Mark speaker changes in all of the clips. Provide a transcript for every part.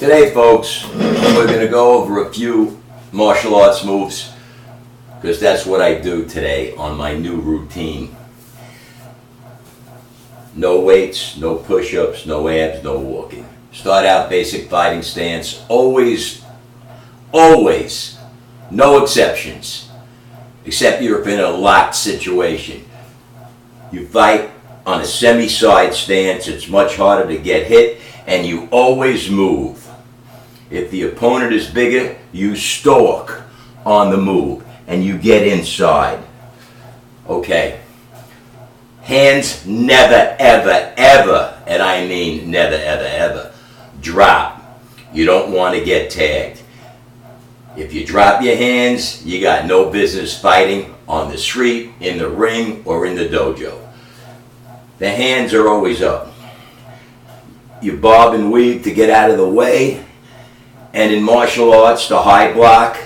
Speaker 1: Today, folks, we're going to go over a few martial arts moves because that's what I do today on my new routine. No weights, no push-ups, no abs, no walking. Start out basic fighting stance. Always, no exceptions, except you're in a locked situation. You fight on a semi-side stance. It's much harder to get hit, and you always move. If the opponent is bigger, you stalk on the move, and you get inside. Okay. Hands never, ever, ever, and I mean never, ever, ever, drop. You don't want to get tagged. If you drop your hands, you got no business fighting on the street, in the ring, or in the dojo. The hands are always up. You bob and weave to get out of the way. And in martial arts, the high block.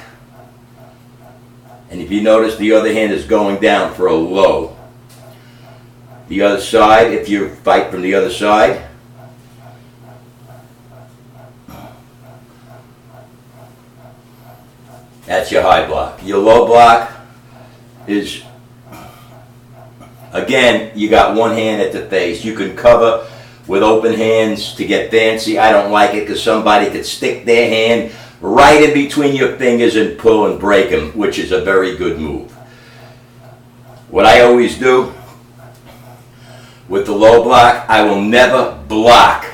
Speaker 1: And if you notice, the other hand is going down for a low. The other side, if you fight from the other side, that's your high block. Your low block is, again, you got one hand at the face. You can cover with open hands to get fancy. I don't like it because somebody could stick their hand right in between your fingers and pull and break them, which is a very good move. What I always do with the low block, I will never block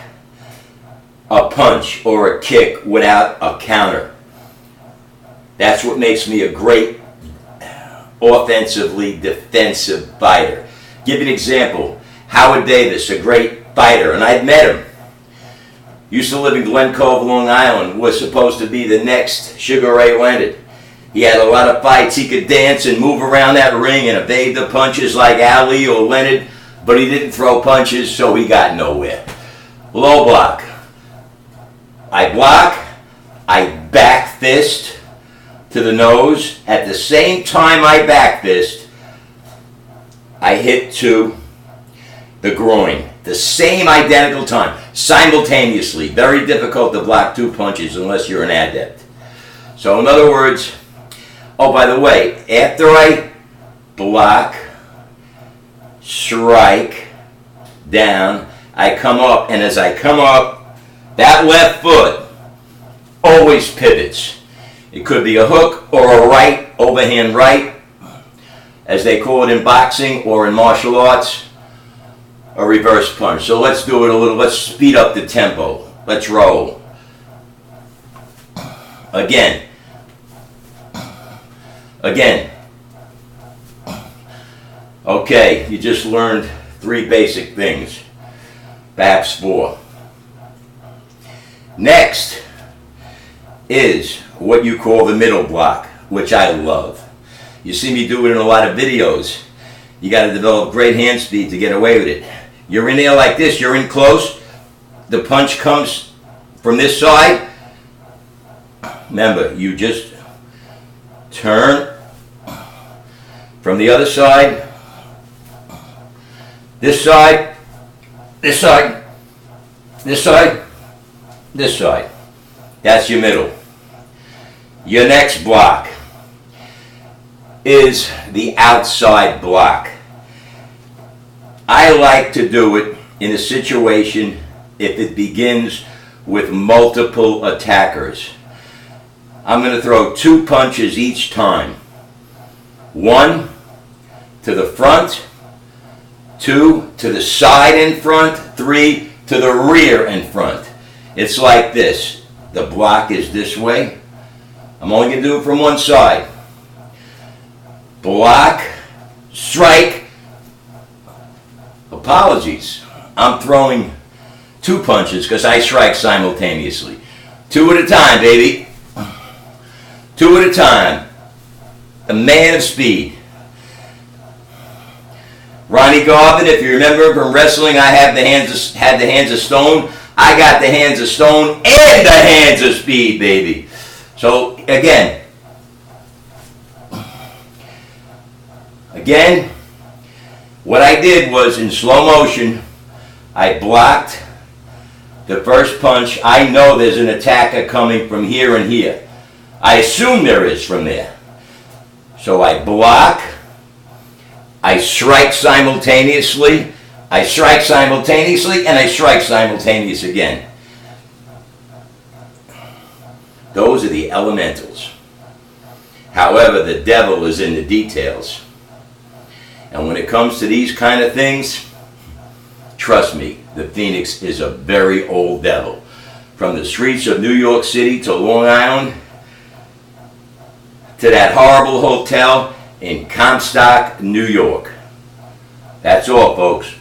Speaker 1: a punch or a kick without a counter. That's what makes me a great offensively defensive fighter. Give you an example. Howard Davis, a great fighter, and I'd met him. Used to live in Glen Cove, Long Island. Was supposed to be the next Sugar Ray Leonard. He had a lot of fights. He could dance and move around that ring and evade the punches like Ali or Leonard, but he didn't throw punches, so he got nowhere. Low block. I block. I back fist to the nose. At the same time I back fist, I hit to the groin. The same identical time, simultaneously. Very difficult to block two punches unless you're an adept. So in other words, oh, by the way, after I block, strike, down, I come up, and as I come up, that left foot always pivots. It could be a hook or a right, overhand right, as they call it in boxing or in martial arts. A reverse punch. So let's do it a little. Let's speed up the tempo. Let's roll. Again. Okay, you just learned 3 basic things. Perhaps 4. Next is what you call the middle block, which I love. You see me do it in a lot of videos. You got to develop great hand speed to get away with it. You're in there like this, you're in close, the punch comes from this side. Remember, you just turn from the other side, this side, this side, this side, this side. That's your middle. Your next block is the outside block. I like to do it in a situation if it begins with multiple attackers. I'm going to throw 2 punches each time. 1 to the front, 2 to the side in front, 3 to the rear in front. It's like this. The block is this way. I'm only going to do it from one side. Block, strike. Apologies. I'm throwing 2 punches because I strike simultaneously. 2 at a time, baby. 2 at a time. A man of speed. Ronnie Garvin, if you remember from wrestling, I had the hands of stone. I got the hands of stone and the hands of speed, baby. So again, what I did was in slow motion, I blocked, the first punch, I know there's an attacker coming from here and here. I assume there is from there. So I block, I strike simultaneously, I strike simultaneously, and I strike simultaneous again. Those are the elementals. However, the devil is in the details. And when it comes to these kind of things, trust me, the Phoenix is a very old devil. From the streets of New York City to Long Island, to that horrible hotel in Comstock, New York. That's all, folks.